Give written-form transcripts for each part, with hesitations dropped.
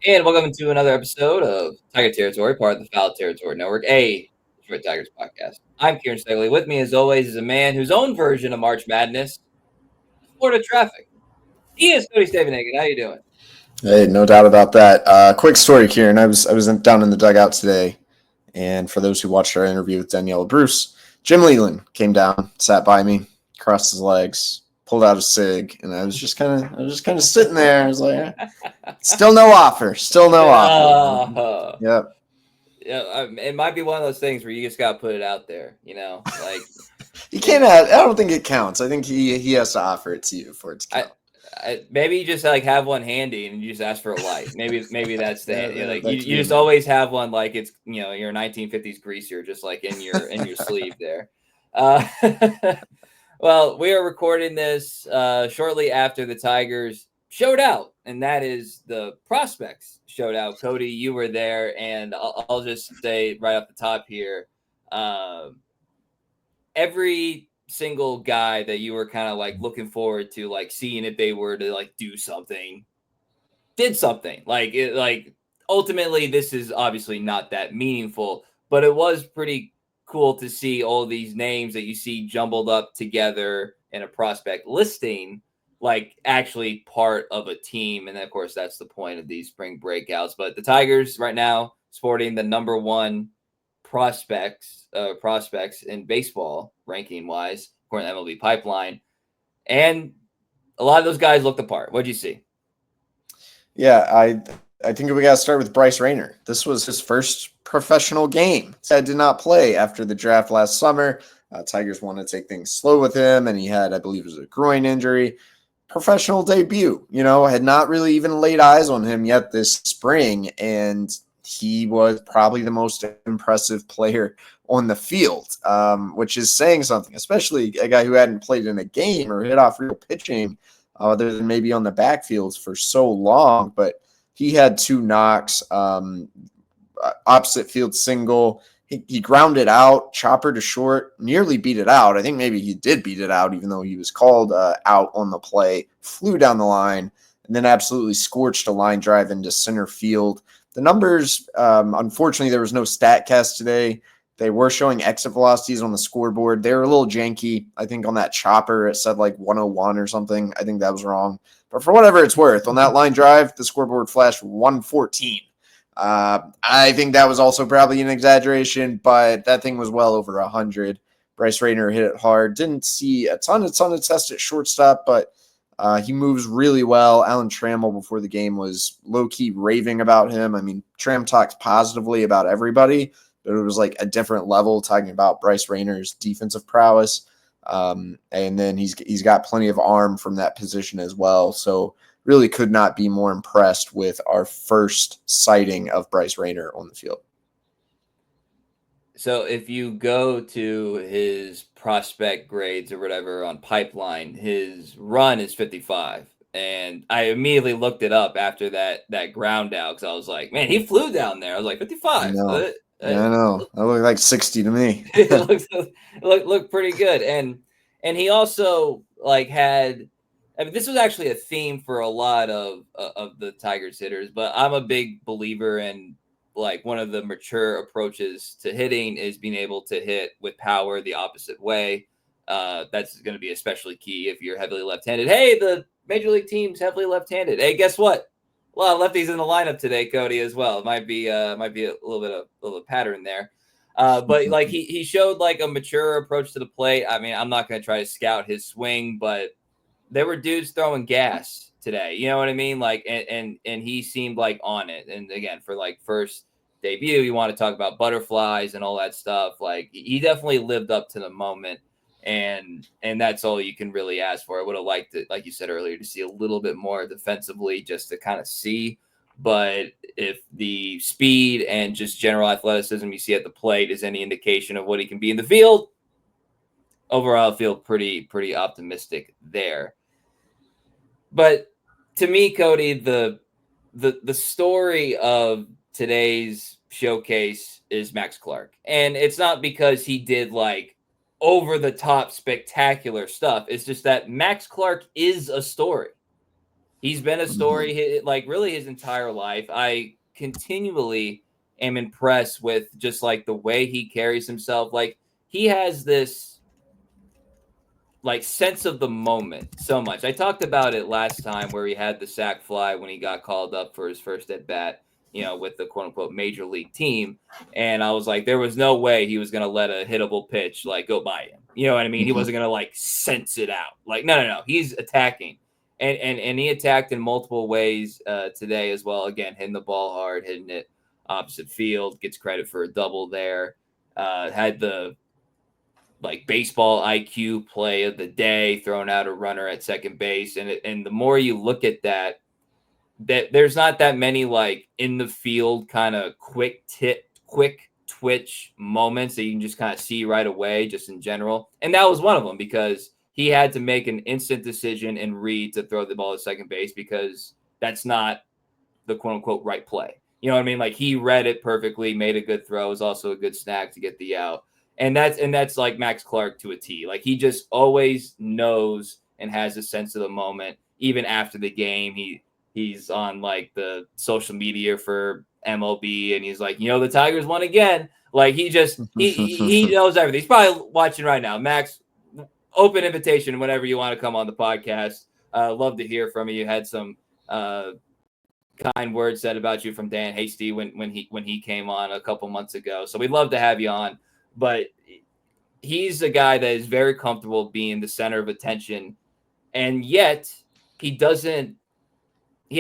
And welcome to another episode of Tiger Territory, part of the Foul Territory Network, a Detroit Tigers podcast. I'm Kieran Steckley. With me, as always, is a man whose own version of March Madness is Florida traffic. He is Cody Stavenhagen. How you doing? Hey, no doubt about that. Quick story, Kieran. I was down in the dugout today, and for those who watched our interview with Daniela Bruce, Jim Leland came down, sat by me, crossed his legs, pulled out a cig, and I was just kind of sitting there. I was like, still no offer, still no offer. Uh, Yep. yeah, it might be one of those things where you just got to put it out there, like He can't have. I don't think it counts. I think he has to offer it to you for it to I, count. maybe you just like have one handy and you just ask for a light. Maybe that's the hand. Like That could you be just always have one like it's your 1950s greaser just like in your sleeve there. Uh, well, we are recording this shortly after the Tigers showed out, and that is the prospects showed out. Cody, you were there, and I'll just say right off the top here, every single guy that you were kind of like looking forward to like seeing if they were to like do something did something like ultimately this is obviously not that meaningful, but it was pretty cool to see all these names that you see jumbled up together in a prospect listing like actually part of a team. And of course that's the point of these spring breakouts. But the Tigers right now sporting the number one prospects in baseball ranking wise, according to MLB Pipeline. And a lot of those guys looked the part. What'd you see? Yeah, I think we got to start with Bryce Rainer. This was his first professional game. He did not play after the draft last summer. Tigers wanted to take things slow with him, and he had, I believe, it was a groin injury. Professional debut, had not really even laid eyes on him yet this spring, and he was probably the most impressive player on the field, which is saying something, especially a guy who hadn't played in a game or hit off real pitching other than maybe on the backfields for so long. But he had two knocks, opposite field single. He grounded out, chopper to short, nearly beat it out. I think maybe he did beat it out, even though he was called out on the play, flew down the line, and then absolutely scorched a line drive into center field. The numbers, unfortunately, there was no stat cast today. They were showing exit velocities on the scoreboard. They were a little janky. I think on that chopper, it said like 101 or something. I think that was wrong. But for whatever it's worth, on that line drive, the scoreboard flashed 114. I think that was also probably an exaggeration, but that thing was well over 100. Bryce Rainer hit it hard. Didn't see a ton of tests at shortstop, but he moves really well. Alan Trammell before the game was low-key raving about him. I mean, Tram talks positively about everybody, but it was like a different level talking about Bryce Rainer's defensive prowess. And then he's got plenty of arm from that position as well. So really could not be more impressed with our first sighting of Bryce Rainer on the field. So if you go to his prospect grades or whatever on Pipeline, his run is 55. And I immediately looked it up after that ground out because I was like, man, he flew down there. I was like, I 55. know. Yeah, I know. That looked like 60 to me. It looked pretty good. And he also like had, I mean, this was actually a theme for a lot of the Tigers hitters, but I'm a big believer in like one of the mature approaches to hitting is being able to hit with power the opposite way. That's going to be especially key if you're heavily left-handed. Hey, the major league team's heavily left-handed. Hey, guess what? A lot of lefties in the lineup today, Cody, as well. It might be a little pattern there. But like he showed like a mature approach to the plate. I mean, I'm not going to try to scout his swing, but there were dudes throwing gas today. You know what I mean? Like, and he seemed like on it. And again, for like first debut, you want to talk about butterflies and all that stuff. Like, he definitely lived up to the moment, and that's all you can really ask for. I would have liked it, like you said earlier, to see a little bit more defensively, just to kind of see. But if the speed and just general athleticism you see at the plate is any indication of what he can be in the field, overall, I feel pretty optimistic there. But to me, Cody, the story of today's showcase is Max Clark. And it's not because he did like over the top spectacular stuff. It's just that Max Clark is a story. He's been a story, like really his entire life. I continually am impressed with just like the way he carries himself. Like he has this like sense of the moment so much. I talked about it last time where he had the sack fly when he got called up for his first at bat, with the quote unquote major league team. And I was like, there was no way he was going to let a hittable pitch like go by him. You know what I mean? He wasn't going to like sense it out. Like, no. He's attacking. And he attacked in multiple ways today as well. Again, hitting the ball hard, hitting it opposite field, gets credit for a double there. Had the like baseball IQ play of the day, throwing out a runner at second base. And the more you look at that there's not that many like in the field kind of quick twitch moments that you can just kind of see right away, just in general. And that was one of them because he had to make an instant decision and read to throw the ball at second base because that's not the quote unquote right play. You know what I mean? Like he read it perfectly, made a good throw, was also a good snag to get the out. And that's like Max Clark to a T. Like he just always knows and has a sense of the moment. Even after the game, he's on like the social media for MLB, and he's like, the Tigers won again. Like he just he knows everything. He's probably watching right now. Max, open invitation whenever you want to come on the podcast. Love to hear from you. You had some kind words said about you from Dan Hasty when he came on a couple months ago. So we'd love to have you on. But he's a guy that is very comfortable being the center of attention, and yet he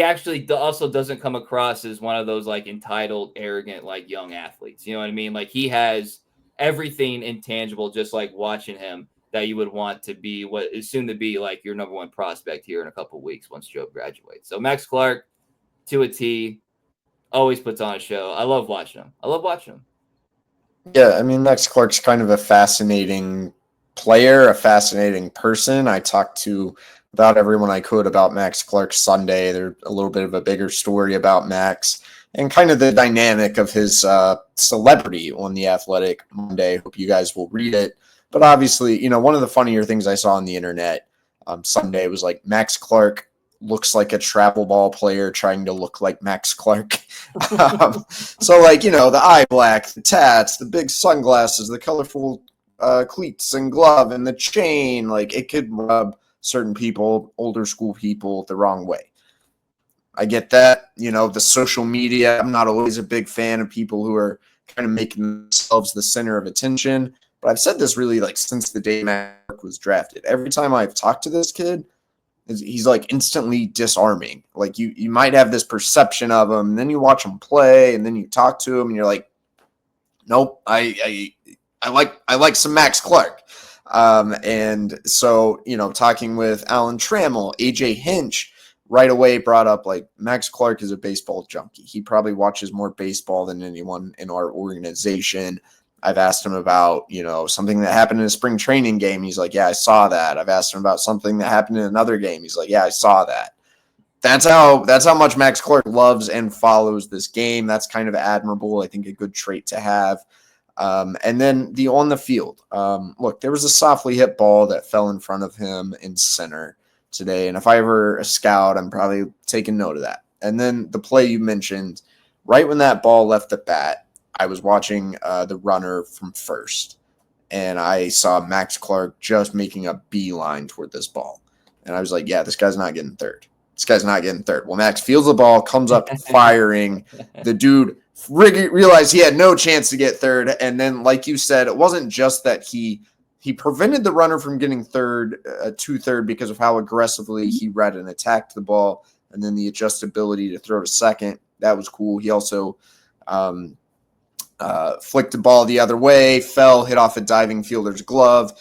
actually also doesn't come across as one of those like entitled, arrogant, like young athletes. You know what I mean? Like he has everything intangible, just like watching him, that you would want to be what is soon to be like your number one prospect here in a couple of weeks once Joe graduates. So Max Clark to a T, always puts on a show. I love watching him. Yeah, I mean, Max Clark's kind of a fascinating player, a fascinating person. I talked to about everyone I could about Max Clark Sunday. There's a little bit of a bigger story about Max and kind of the dynamic of his celebrity on The Athletic Monday. Hope you guys will read it. But obviously, one of the funnier things I saw on the internet Sunday was like Max Clark looks like a travel ball player trying to look like Max Clark. So like, the eye black, the tats, the big sunglasses, the colorful cleats and glove and the chain, like it could rub certain people, older school people, the wrong way. I get that, the social media. I'm not always a big fan of people who are kind of making themselves the center of attention. But I've said this really like since the day Max Clark was drafted. Every time I've talked to this kid, he's like instantly disarming. Like you might have this perception of him, and then you watch him play, and then you talk to him, and you're like, nope, I like some Max Clark. And so talking with Alan Trammell, AJ Hinch, right away brought up like Max Clark is a baseball junkie. He probably watches more baseball than anyone in our organization. I've asked him about, something that happened in a spring training game. He's like, yeah, I saw that. I've asked him about something that happened in another game. He's like, yeah, I saw that. That's how much Max Clark loves and follows this game. That's kind of admirable. I think a good trait to have. And then the on the field. Look, there was a softly hit ball that fell in front of him in center today. And if I were a scout, I'm probably taking note of that. And then the play you mentioned, right when that ball left the bat, I was watching the runner from first, and I saw Max Clark just making a beeline toward this ball. And I was like, yeah, this guy's not getting third. Well, Max fields the ball, comes up firing. The dude realized he had no chance to get third. And then, like you said, it wasn't just that he prevented the runner from getting to third because of how aggressively he read and attacked the ball, and then the adjustability to throw to second. That was cool. He also flicked the ball the other way, fell, hit off a diving fielder's glove.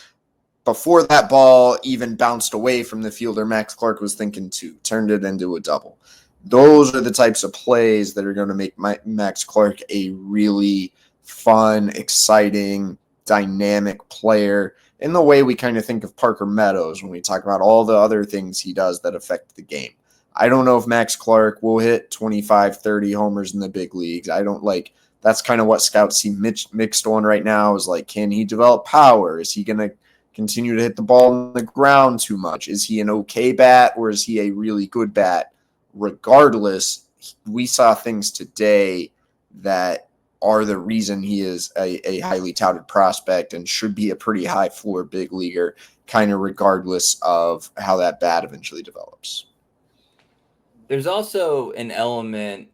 Before that ball even bounced away from the fielder, Max Clark was thinking two, turned it into a double. Those are the types of plays that are going to make Max Clark a really fun, exciting, dynamic player in the way we kind of think of Parker Meadows when we talk about all the other things he does that affect the game. I don't know if Max Clark will hit 25, 30 homers in the big leagues. That's kind of what scouts see mixed on right now is like, can he develop power? Is he going to continue to hit the ball on the ground too much? Is he an okay bat or is he a really good bat? Regardless, we saw things today that are the reason he is a highly touted prospect and should be a pretty high floor big leaguer, kind of regardless of how that bat eventually develops. There's also an element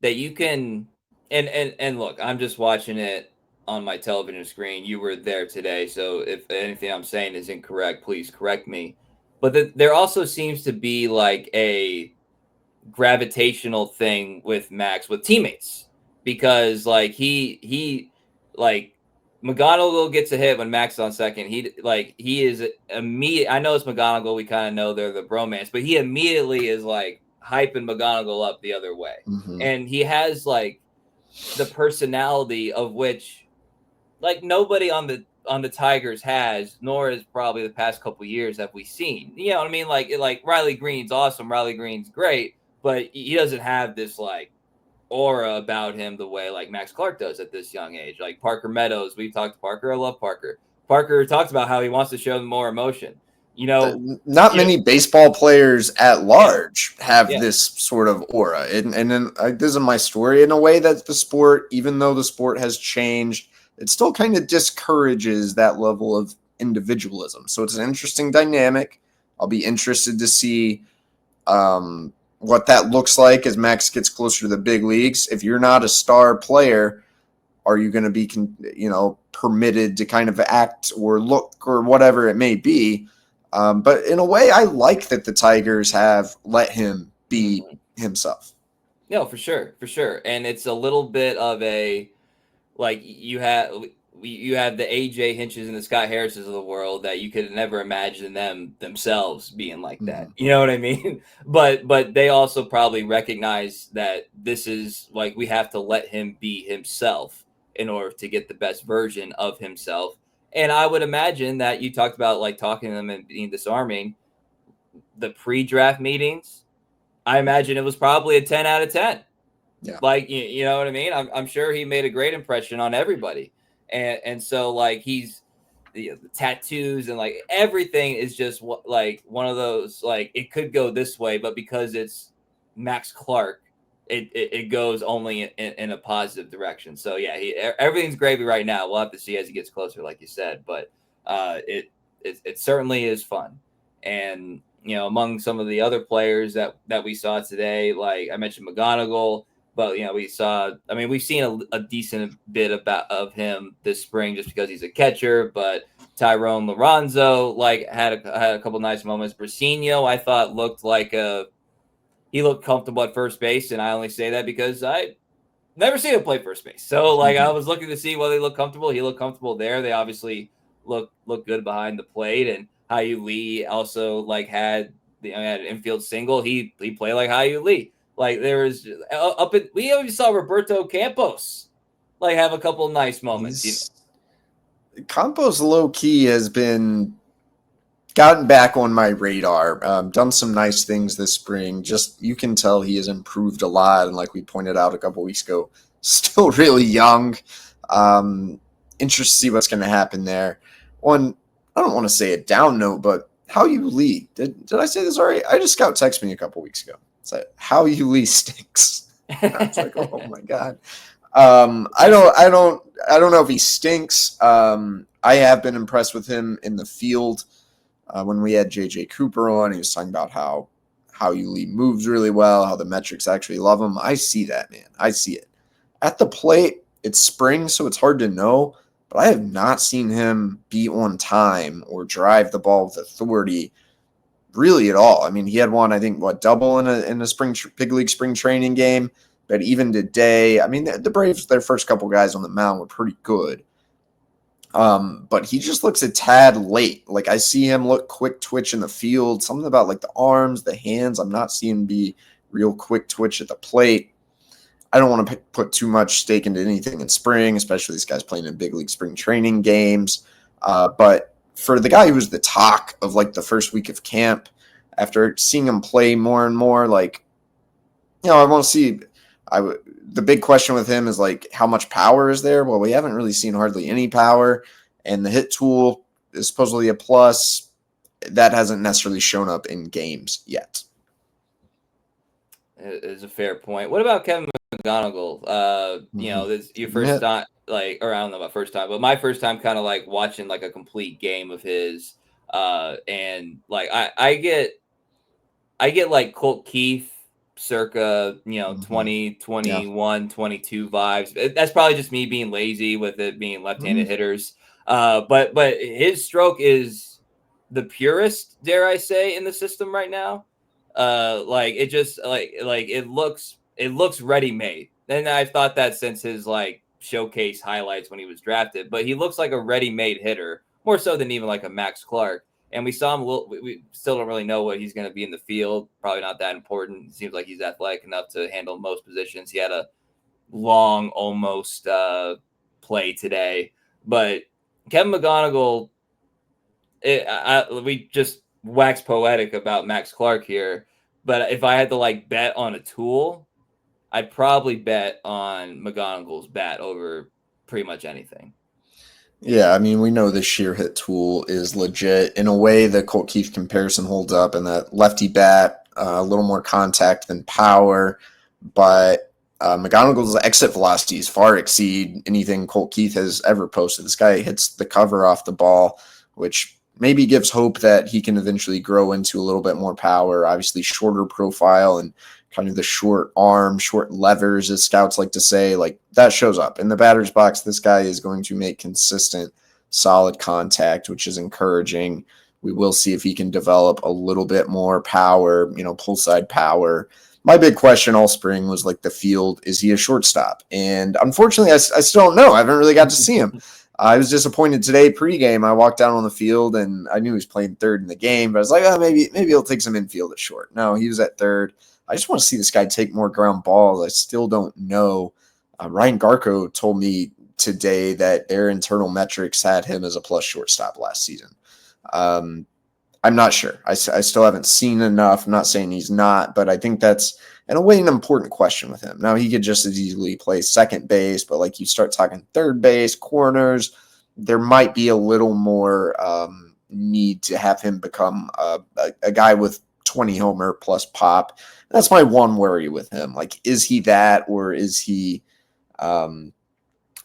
that you can, and look, I'm just watching it on my television screen. You were there today, so if anything I'm saying is incorrect, please correct me. But there also seems to be like a gravitational thing with Max with teammates, because like he like McGonigle gets a hit when Max is on second. He is immediate. I know it's McGonigle. We kind of know they're the bromance, but he immediately is like hyping McGonigle up the other way. Mm-hmm. And he has like the personality of which like nobody on the Tigers has, nor is probably the past couple of years have we seen. You know what I mean? Like Riley Green's awesome. Riley Green's great, but he doesn't have this like aura about him the way like Max Clark does at this young age. Like Parker Meadows, we've talked to Parker. I love Parker. Parker talks about how he wants to show them more emotion. You know, not many baseball players at large have Yeah. this sort of aura. And then this is my story in a way that the sport, even though the sport has changed, it still kind of discourages that level of individualism. So it's an interesting dynamic. I'll be interested to see what that looks like as Max gets closer to the big leagues. If you're not a star player, are you going to be, permitted to kind of act or look or whatever it may be? But in a way, I like that the Tigers have let him be himself. No, for sure. And it's a little bit of a, like you have the AJ Hinches and the Scott Harrises of the world that you could never imagine themselves being like that. You know what I mean? But they also probably recognize that this is like, we have to let him be himself in order to get the best version of himself. And I would imagine that you talked about like talking to them and being disarming. The pre-draft meetings, I imagine it was probably a 10 out of 10. Yeah. Like, you know what I mean? I'm sure he made a great impression on everybody. And so like he's the tattoos and like everything is just like one of those, like it could go this way, but because it's Max Clark, it goes only in a positive direction. So yeah, everything's gravy right now. We'll have to see as he gets closer, like you said, but it certainly is fun. And you know, among some of the other players that we saw today, like I mentioned McGonigle, but you know, we've seen a decent bit of him this spring just because he's a catcher. But Tyrone Lorenzo like had a couple nice moments. Brasinho, I thought he looked comfortable at first base, and I only say that because I never seen him play first base. So like I was looking to see whether he looked comfortable. He looked comfortable there. They obviously look good behind the plate, and hao-yu also like had an infield single. He played like hao-yu. Like there was we even saw Roberto Campos like have a couple of nice moments. Campos low key has been gotten back on my radar, done some nice things this spring. Just you can tell he has improved a lot, and like we pointed out a couple weeks ago, still really young. Interested to see what's going to happen there. I don't want to say a down note, but hao-yu. Did I say this already? I just Scout texted me a couple weeks ago. It's like hao-yu stinks. I was like, oh my god. I don't know if he stinks. I have been impressed with him in the field. When we had JJ Cooper on, he was talking about how hao-yu moves really well, how the metrics actually love him. I see that, man. I see it. At the plate, it's spring, so it's hard to know, but I have not seen him be on time or drive the ball with authority really at all. I mean, he had one, I think, double in a spring big league spring training game, but even today, I mean, the Braves, their first couple guys on the mound were pretty good. But he just looks a tad late. Like I see him look quick twitch in the field, something about like the arms, the hands. I'm not seeing him be real quick twitch at the plate. I don't want to put too much stake into anything in spring, especially these guys playing in big league spring training games. But for the guy who was the talk of like the first week of camp, after seeing him play more and more, like, I want to see. The big question with him is like, how much power is there? Well, we haven't really seen hardly any power, and the hit tool is supposedly a plus. That hasn't necessarily shown up in games yet. Is a fair point. What about Kevin McGonigle? You know, this your first time, like, or I don't know about first time, but my first time kind of like watching like a complete game of his. And like I get like Colt Keith circa, 20, 21, 22 vibes. That's probably just me being lazy with it being left-handed hitters. But his stroke is the purest, dare I say, in the system right now. Like it just like it looks ready-made. And I've thought that since his like showcase highlights when he was drafted, but he looks like a ready-made hitter, more so than even like a Max Clark. And we saw him a little, we still don't really know what he's going to be in the field. Probably not that important. It seems like he's athletic enough to handle most positions. He had a long almost play today. But Kevin McGonigle, we just wax poetic about Max Clark here. But if I had to like bet on a tool, I'd probably bet on McGonigle's bat over pretty much anything. Yeah, I mean, we know the sheer hit tool is legit. In a way, the Colt Keith comparison holds up, and that lefty bat, a little more contact than power, but McGonigle's exit velocities far exceed anything Colt Keith has ever posted. This guy hits the cover off the ball, which maybe gives hope that he can eventually grow into a little bit more power. Obviously, shorter profile and kind of the short arm, short levers, as scouts like to say, like that shows up in the batter's box. This guy is going to make consistent, solid contact, which is encouraging. We will see if he can develop a little bit more power, pull side power. My big question all spring was like the field, is he a shortstop? And unfortunately, I still don't know. I haven't really got to see him. I was disappointed today pregame. I walked down on the field and I knew he was playing third in the game, but I was like, oh, maybe he'll take some infield at short. No, he was at third. I just want to see this guy take more ground balls. I still don't know. Ryan Garco told me today that their internal metrics had him as a plus shortstop last season. I'm not sure. I still haven't seen enough. I'm not saying he's not, but I think that's, in a way, an important question with him. Now, he could just as easily play second base, but like you start talking third base, corners, there might be a little more need to have him become a guy with 20 homer plus pop. That's my one worry with him. Like, is he that, or is he, I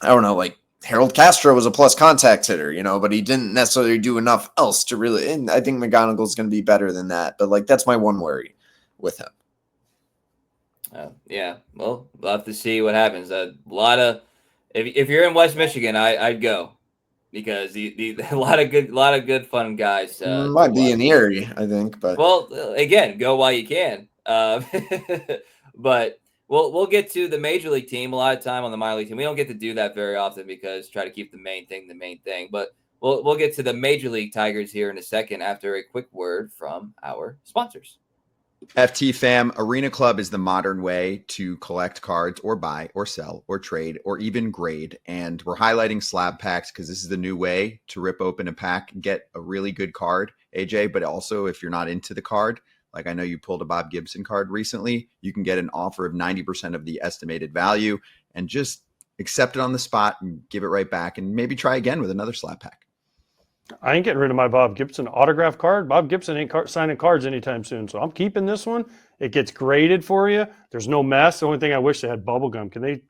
don't know, like Harold Castro was a plus contact hitter, but he didn't necessarily do enough else to really, and I think McGonigle is going to be better than that. But like, that's my one worry with him. Yeah, well, we'll have to see what happens. A lot of, if you're in West Michigan, I'd go, because a lot of good fun guys. Might be in Erie, I think, but well, again, go while you can. But we'll get to the major league team. A lot of time on the minor league team, we don't get to do that very often because try to keep the main thing. But we'll get to the major league Tigers here in a second after a quick word from our sponsors. FT fam, Arena Club is the modern way to collect cards or buy or sell or trade or even grade. And we're highlighting slab packs because this is the new way to rip open a pack and get a really good card, AJ. But also, if you're not into the card, like I know you pulled a Bob Gibson card recently, you can get an offer of 90% of the estimated value and just accept it on the spot and give it right back and maybe try again with another slab pack. I ain't getting rid of my Bob Gibson autograph card. Bob Gibson ain't signing cards anytime soon, so I'm keeping this one. It gets graded for you. There's no mess. The only thing I wish they had bubble gum. Can they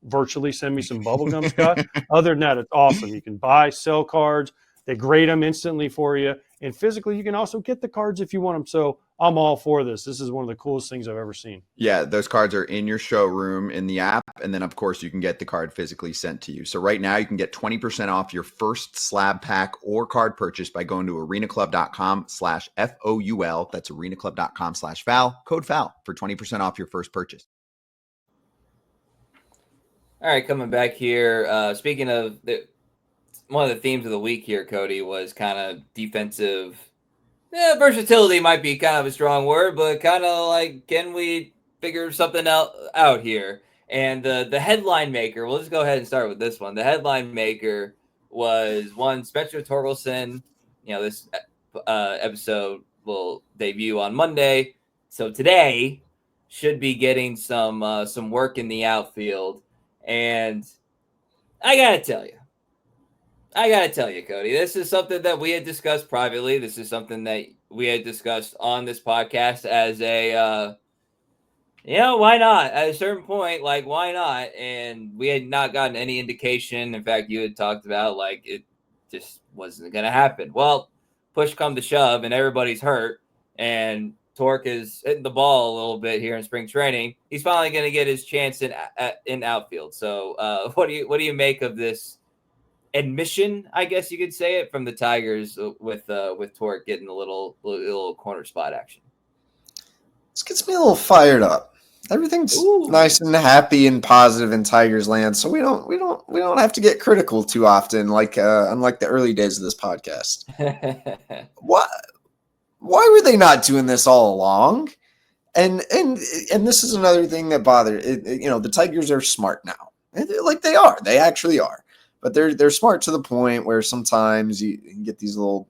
virtually send me some bubble gum, Scott? Other than that, it's awesome. You can buy, sell cards. They grade them instantly for you. And physically, you can also get the cards if you want them. So I'm all for this. This is one of the coolest things I've ever seen. Yeah, those cards are in your showroom in the app. And then, of course, you can get the card physically sent to you. So right now, you can get 20% off your first slab pack or card purchase by going to arenaclub.com/FOUL. That's arenaclub.com/FOUL. Code FOUL for 20% off your first purchase. All right, coming back here. Speaking of one of the themes of the week here, Cody, was kind of defensive. Versatility might be kind of a strong word, but kind of like, can we figure something out here? And the headline maker, we'll just go ahead and start with this one. The headline maker was one Spencer Torkelson. This episode will debut on Monday, so today should be getting some work in the outfield. And I gotta tell you, I gotta tell you, Cody, this is something that we had discussed privately. This is something that we had discussed on this podcast as a, why not? At a certain point, like, why not? And we had not gotten any indication. In fact, you had talked about, like, it just wasn't going to happen. Well, push come to shove, and everybody's hurt, and Torque is hitting the ball a little bit here in spring training. He's finally going to get his chance in outfield. So, what do you make of this admission, I guess you could say it, from the Tigers with Torque getting a little corner spot action? This gets me a little fired up. Everything's nice and happy and positive in Tigers land, so we don't have to get critical too often, like unlike the early days of this podcast. Why were they not doing this all along? And this is another thing that bothers. The Tigers are smart now, like they actually are, but they're smart to the point where sometimes you get these little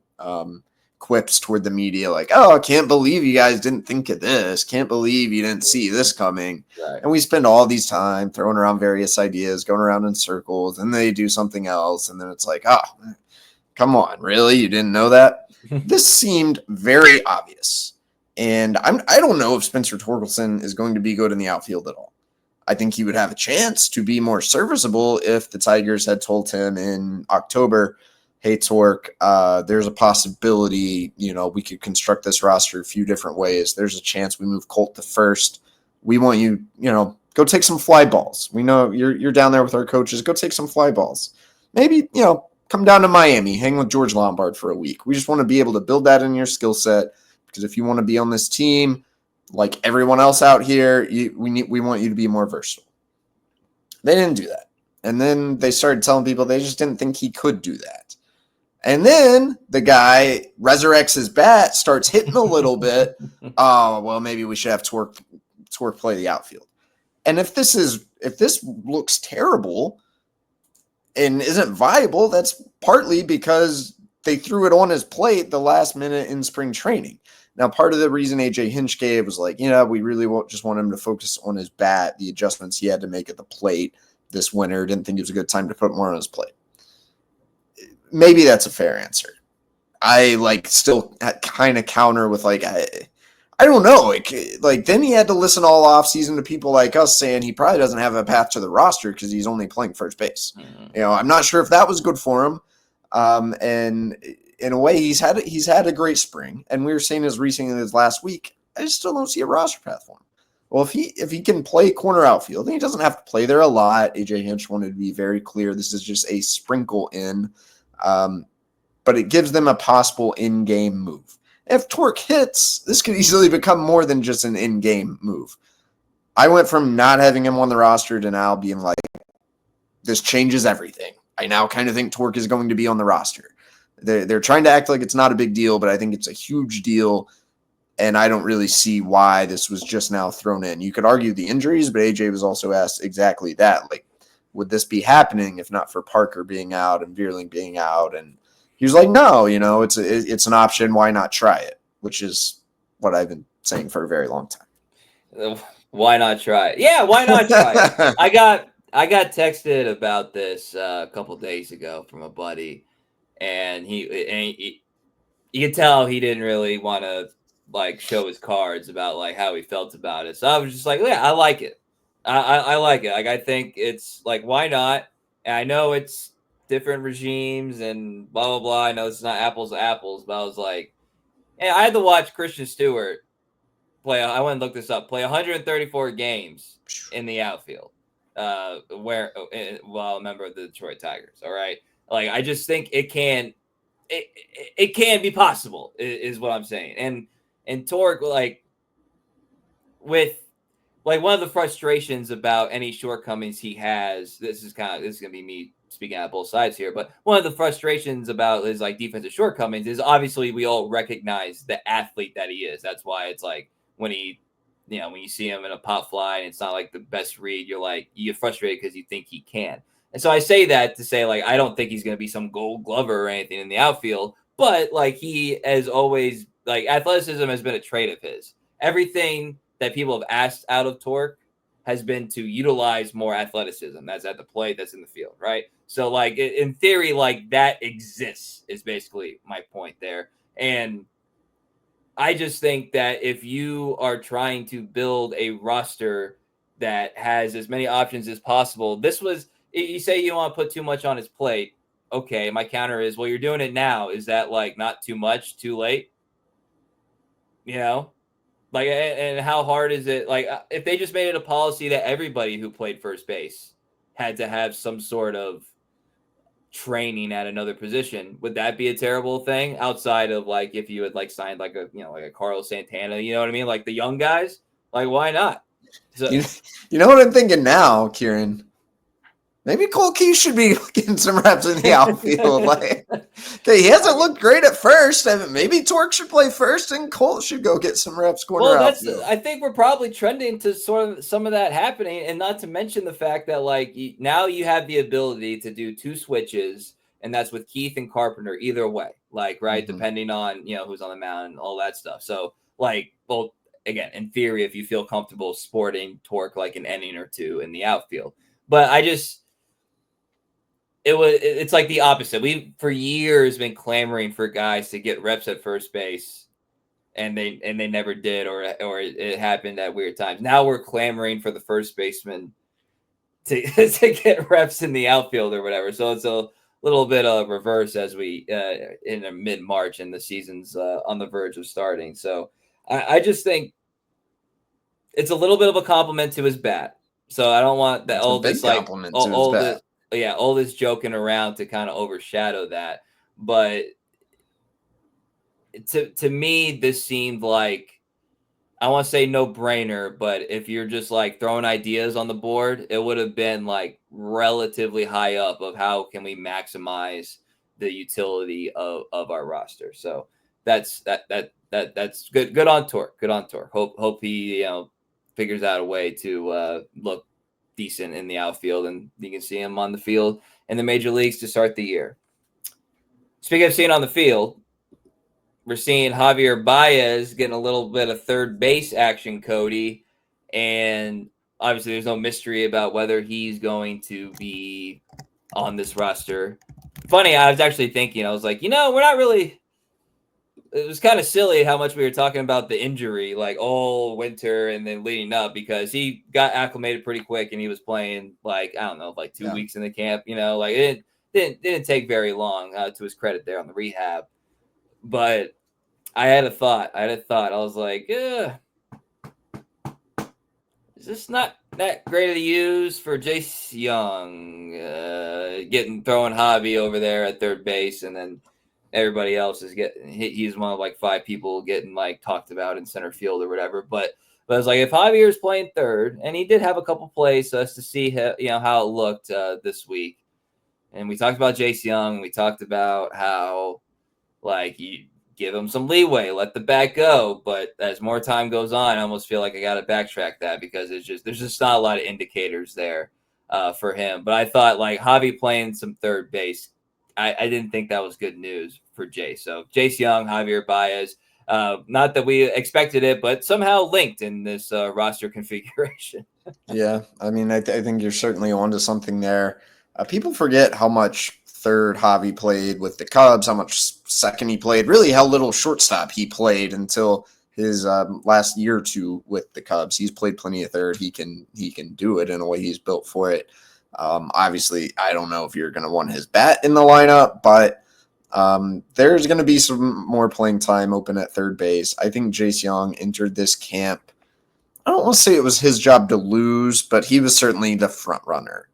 quips toward the media like, oh, I can't believe you guys didn't think of this. Can't believe you didn't see this coming. Right. And we spend all these time throwing around various ideas, going around in circles, and they do something else. And then it's like, oh, come on, really? You didn't know that? This seemed very obvious. And I don't know if Spencer Torkelson is going to be good in the outfield at all. I think he would have a chance to be more serviceable if the Tigers had told him in October, hey, Torque, there's a possibility, we could construct this roster a few different ways. There's a chance we move Colt to first. We want you, go take some fly balls. We know you're down there with our coaches. Go take some fly balls. Maybe, come down to Miami, hang with George Lombard for a week. We just want to be able to build that in your skill set, because if you want to be on this team like everyone else out here, we want you to be more versatile. They didn't do that. And then they started telling people they just didn't think he could do that. And then the guy resurrects his bat, starts hitting a little bit. Oh, well, maybe we should have Torque play the outfield. And if this looks terrible and isn't viable, that's partly because they threw it on his plate the last minute in spring training. Now, part of the reason AJ Hinch gave was like, we really just want him to focus on his bat, the adjustments he had to make at the plate this winter. Didn't think it was a good time to put more on his plate. Maybe that's a fair answer. I still kind of counter with I don't know. Then he had to listen all off season to people like us saying he probably doesn't have a path to the roster because he's only playing first base. Mm-hmm. I'm not sure if that was good for him. And in a way, he's had a great spring. And we were saying as recently as last week, I just still don't see a roster path for him. Well, if he can play corner outfield, then he doesn't have to play there a lot. AJ Hinch wanted to be very clear. This is just a sprinkle in. But it gives them a possible in-game move. If Torque hits, this could easily become more than just an in-game move. I went from not having him on the roster to now being like, this changes everything. I now kind of think Torque is going to be on the roster. They're trying to act like it's not a big deal, but I think it's a huge deal, and I don't really see why this was just now thrown in. You could argue the injuries, but AJ was also asked exactly that. Would this be happening if not for Parker being out and Vierling being out? And he was like, no, it's an option. Why not try it? Which is what I've been saying for a very long time. Why not try it? Yeah, why not try it? I got texted about this a couple days ago from a buddy, and he you could tell he didn't really want to show his cards about how he felt about it. So I was just like, yeah, I like it. I like it. I think it's why not? And I know it's different regimes and blah, blah, blah. I know it's not apples to apples, but I was like, hey, I had to watch Christian Stewart play. I went and looked this up, play 134 games in the outfield while a member of the Detroit Tigers. All right. I just think it can be possible is what I'm saying. And Torque, with one of the frustrations about any shortcomings he has, this is going to be me speaking out both sides here, but one of the frustrations about his defensive shortcomings is obviously we all recognize the athlete that he is. That's why it's when he, when you see him in a pop fly and it's not the best read, you get frustrated because you think he can. And so I say that to say I don't think he's going to be some Gold Glover or anything in the outfield, but he has always athleticism has been a trait of his. Everything that people have asked out of Torque has been to utilize more athleticism. That's at the plate, that's in the field, right? So like in theory, like that exists is basically my point there. And I just think that if you are trying to build a roster that has as many options as possible, you say you want to put too much on his plate. Okay, my counter is, well, you're doing it now. Is that like not too much, too late? You know, like, and how hard is it? Like, if they just made it a policy that everybody who played first base had to have some sort of training at another position, would that be a terrible thing? Outside of like if you had like signed like a like a Carlos Santana, you know what I mean? Like the young guys, like why not? So, you know what I'm thinking now, Kieran? Maybe Colt Keith should be getting some reps in the outfield. Like, okay, he hasn't looked great at first. Maybe Torque should play first, and Colt should go get some reps corner outfield. I think we're probably trending to sort of some of that happening, and not to mention the fact that like now you have the ability to do 2 switches, and that's with Keith and Carpenter either way. Like right, depending on who's on the mound and all that stuff. So like, well, again, in theory, if you feel comfortable sporting Torque like an inning or 2 in the outfield, but it's like the opposite. We've for years been clamoring for guys to get reps at first base, and they never did, or it happened at weird times. Now we're clamoring for the first baseman to get reps in the outfield or whatever. So it's a little bit of reverse as we in mid-March and the season's on the verge of starting. So I just think it's a little bit of a compliment to his bat. So I don't want that all this like all this joking around to kind of overshadow that. But to me, this seemed like, I want to say no brainer, but if you're just like throwing ideas on the board, it would have been like relatively high up of how can we maximize the utility of our roster. So that's good. Good on Torque. Good on Torque. Hope he figures out a way to look decent in the outfield, and you can see him on the field in the major leagues to start the year. Speaking of seeing on the field, we're seeing Javier Baez getting a little bit of third base action, Cody, and obviously there's no mystery about whether he's going to be on this roster. Funny, I was actually thinking, I was like, we're not really. It was kind of silly how much we were talking about the injury, like all winter and then leading up, because he got acclimated pretty quick and he was playing like, I don't know, like 2 weeks in the camp, like it didn't take very long to his credit there on the rehab. But I had a thought. I was like, is this not that great to use for Jace Jung throwing Javi over there at third base, and then everybody else is he's one of like 5 people getting like talked about in center field or whatever. But I was like, if Javier's playing third, and he did have a couple plays to see how it looked this week. And we talked about Jace Jung. We talked about how like you give him some leeway, let the bat go. But as more time goes on, I almost feel like I got to backtrack that, because there's just not a lot of indicators there for him. But I thought like Javi playing some third base, I didn't think that was good news for Jace. So Jace Jung, Javier Baez, not that we expected it, but somehow linked in this roster configuration. Yeah, I mean, I think you're certainly onto something there. People forget how much third Javi played with the Cubs, how much second he played, really how little shortstop he played until his last year or 2 with the Cubs. He's played plenty of third. He can do it in a way he's built for it. Obviously, I don't know if you're going to want his bat in the lineup, but there's going to be some more playing time open at third base. I think Jace Jung entered this camp. I don't want to say it was his job to lose, but he was certainly the front runner.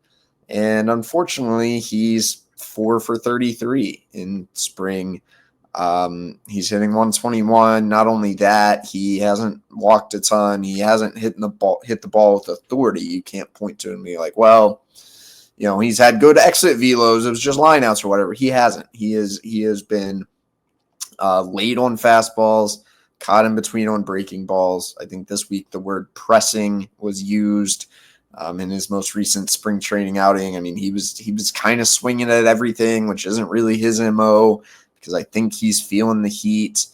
And unfortunately, he's 4 for 33 in spring. He's hitting 121. Not only that, he hasn't walked a ton. He hasn't hit the ball with authority. You can't point to him and be like, well, he's had good exit velos. It was just lineouts or whatever. He hasn't. He has been late on fastballs, caught in between on breaking balls. I think this week the word pressing was used in his most recent spring training outing. I mean, he was kind of swinging at everything, which isn't really his MO, because I think he's feeling the heat.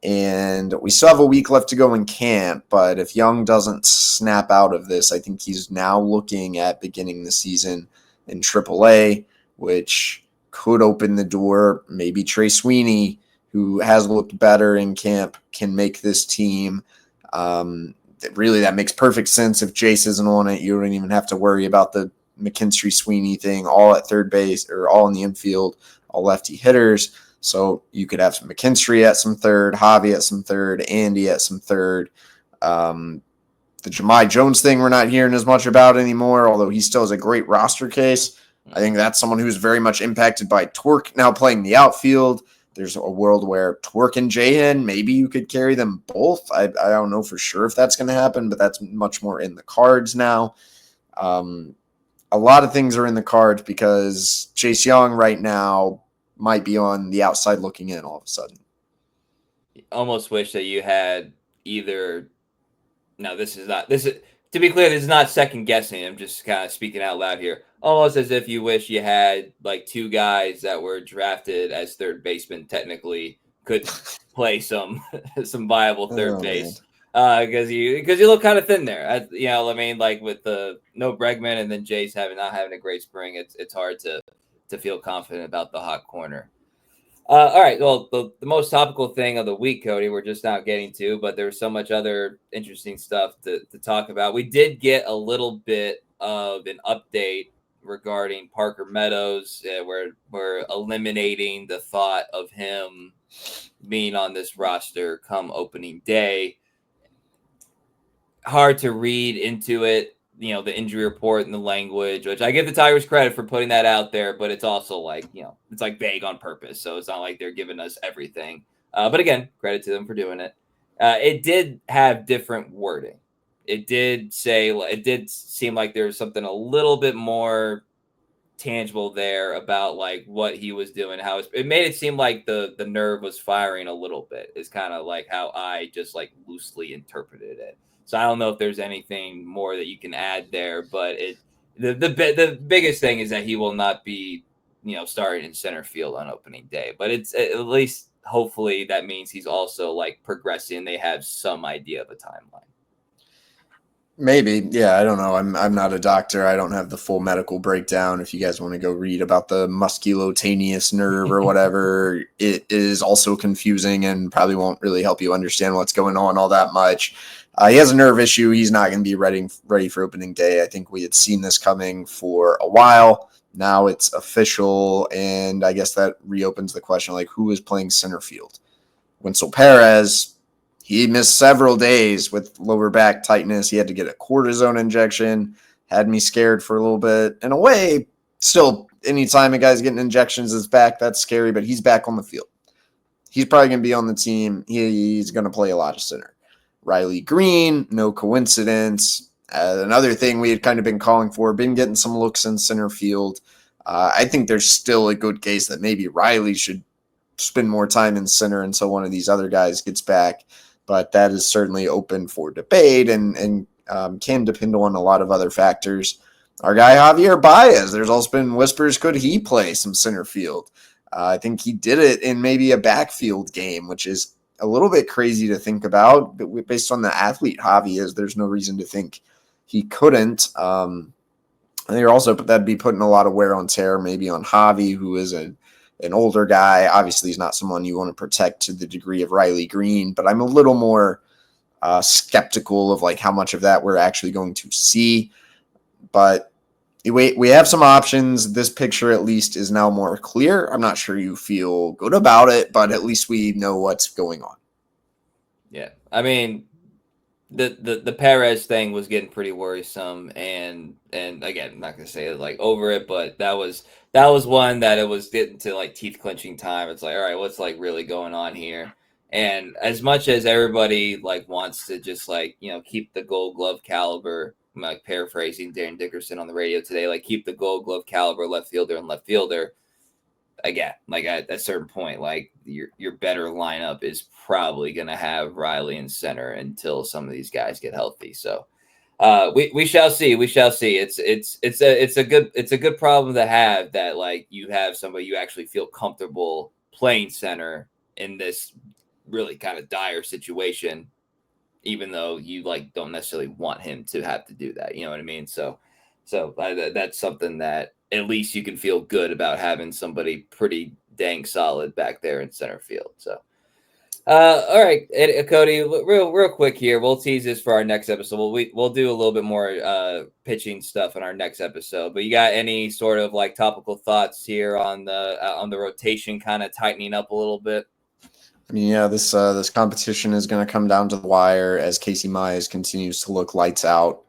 And we still have a week left to go in camp, but if Jung doesn't snap out of this, I think he's now looking at beginning the season in AAA. which could open the door. Maybe Trey Sweeney, who has looked better in camp, can make this team. Really, that makes perfect sense. If Jace isn't on it, you don't even have to worry about the McKinstry Sweeney thing, all at third base or all in the infield, all lefty hitters. So you could have some McKinstry at some third, Javi at some third, Andy at some third. The Jahmai Jones thing we're not hearing as much about anymore, although he still has a great roster case. I think that's someone who's very much impacted by Twerk now playing the outfield. There's a world where Twerk and Jahan, maybe you could carry them both. I don't know for sure if that's going to happen, but that's much more in the cards now. A lot of things are in the cards because Jace Jung right now might be on the outside looking in all of a sudden. Almost wish that you had either. No, this is to be clear, this is not second guessing. I'm just kind of speaking out loud here. Almost as if you wish you had like two guys that were drafted as third baseman technically could play some viable third base. Because you look kind of thin there. I mean, like with the no Bregman and then Jace not having a great spring, it's hard to feel confident about the hot corner. All right. Well, the most topical thing of the week, Cody, we're just not getting to, but there's so much other interesting stuff to talk about. We did get a little bit of an update regarding Parker Meadows. We're eliminating the thought of him being on this roster come opening day. Hard to read into it, the injury report and the language, which I give the Tigers credit for putting that out there, but it's also like, it's like vague on purpose. So it's not like they're giving us everything. But again, credit to them for doing it. It did have different wording. It did seem like there was something a little bit more tangible there about like what he was doing, how it made it seem like the nerve was firing a little bit is kind of like how I just like loosely interpreted it. So I don't know if there's anything more that you can add there, but the biggest thing is that he will not be, starting in center field on opening day. But it's at least hopefully that means he's also like progressing. They have some idea of a timeline. Maybe. Yeah, I don't know. I'm not a doctor. I don't have the full medical breakdown. If you guys want to go read about the musculocutaneous nerve or whatever, it is also confusing and probably won't really help you understand what's going on all that much. He has a nerve issue. He's not going to be ready for opening day. I think we had seen this coming for a while. Now it's official, and I guess that reopens the question, like, who is playing center field? Winsel Perez, he missed several days with lower back tightness. He had to get a cortisone injection, had me scared for a little bit. In a way, still, anytime a guy's getting injections is back, that's scary, but he's back on the field. He's probably going to be on the team. He's going to play a lot of center. Riley Green, no coincidence. Another thing we had kind of been calling for, been getting some looks in center field. I think there's still a good case that maybe Riley should spend more time in center until one of these other guys gets back. But that is certainly open for debate and can depend on a lot of other factors. Our guy Javier Baez, there's also been whispers, could he play some center field? I think he did it in maybe a backfield game, which is a little bit crazy to think about, but based on the athlete Javi is, there's no reason to think he couldn't. I think also that'd be putting a lot of wear on tear, maybe on Javi, who is an older guy. Obviously, he's not someone you want to protect to the degree of Riley Green, but I'm a little more skeptical of like how much of that we're actually going to see. But we have some options. This picture at least is now more clear. I'm not sure you feel good about it, but at least we know what's going on. Yeah. I mean, the Perez thing was getting pretty worrisome, and again, I'm not gonna say it like over it, but that was one that it was getting to like teeth clenching time. It's like, all right, what's like really going on here? And as much as everybody like wants to just like, keep the Gold Glove caliber, I'm like paraphrasing Darren Dickerson on the radio today, like keep the Gold Glove caliber left fielder. Again, like at a certain point, like your better lineup is probably going to have Riley in center until some of these guys get healthy. So we shall see. We shall see. It's a good problem to have, that like you have somebody you actually feel comfortable playing center in this really kind of dire situation, even though you like don't necessarily want him to have to do that. You know what I mean? So So that's something that at least you can feel good about having somebody pretty dang solid back there in center field. So, all right, Cody, real quick here. We'll tease this for our next episode. We'll do a little bit more pitching stuff in our next episode. But you got any sort of like topical thoughts here on the rotation kind of tightening up a little bit? I mean, yeah, this competition is going to come down to the wire as Casey Mize continues to look lights out.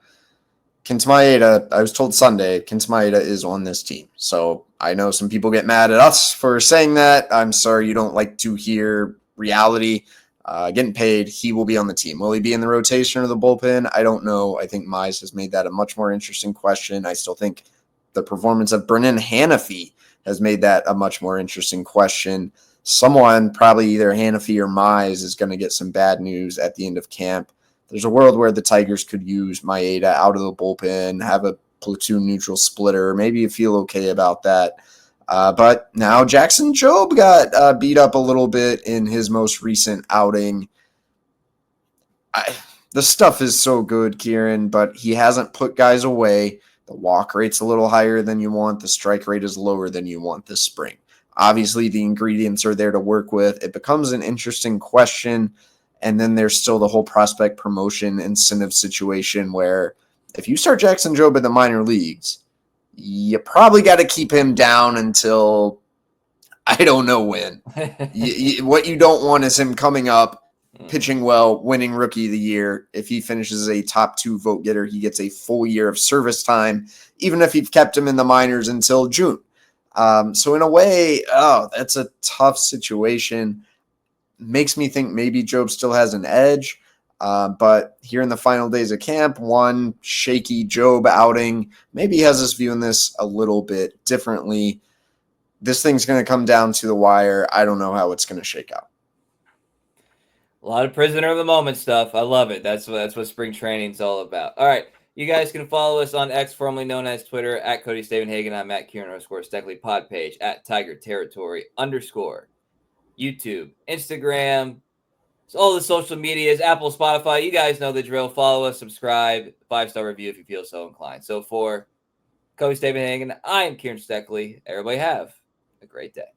Kenta Maeda, I was told Sunday, Kenta Maeda is on this team. So I know some people get mad at us for saying that. I'm sorry you don't like to hear reality. Getting paid, he will be on the team. Will he be in the rotation or the bullpen? I don't know. I think Mize has made that a much more interesting question. I still think the performance of Brennan Hannafy has made that a much more interesting question. Someone, probably either Hannafy or Mize, is going to get some bad news at the end of camp. There's a world where the Tigers could use Maeda out of the bullpen, have a platoon neutral splitter. Maybe you feel okay about that. But now Jackson Jobe got beat up a little bit in his most recent outing. The stuff is so good, Kieran, but he hasn't put guys away. The walk rate's a little higher than you want. The strike rate is lower than you want this spring. Obviously, the ingredients are there to work with. It becomes an interesting question. And then there's still the whole prospect promotion incentive situation where if you start Jackson Jobe in the minor leagues, you probably got to keep him down until I don't know when. What you don't want is him coming up, pitching well, winning Rookie of the Year. If he finishes a top 2 vote getter, he gets a full year of service time, even if you've kept him in the minors until June. So in a way, that's a tough situation. Makes me think maybe Jobe still has an edge. But here in the final days of camp, one shaky Jobe outing, maybe he has us viewing this a little bit differently. This thing's going to come down to the wire. I don't know how it's going to shake out. A lot of prisoner of the moment stuff. I love it. That's what spring training is all about. All right. You guys can follow us on X, formerly known as Twitter, at Cody Stavenhagen. I'm at Kieran_Steckley, pod page at Tiger Territory _ YouTube, Instagram, all the social medias, Apple, Spotify. You guys know the drill. Follow us, subscribe, 5-star review if you feel so inclined. So for Cody Stavenhagen, I am Kieran Steckley. Everybody have a great day.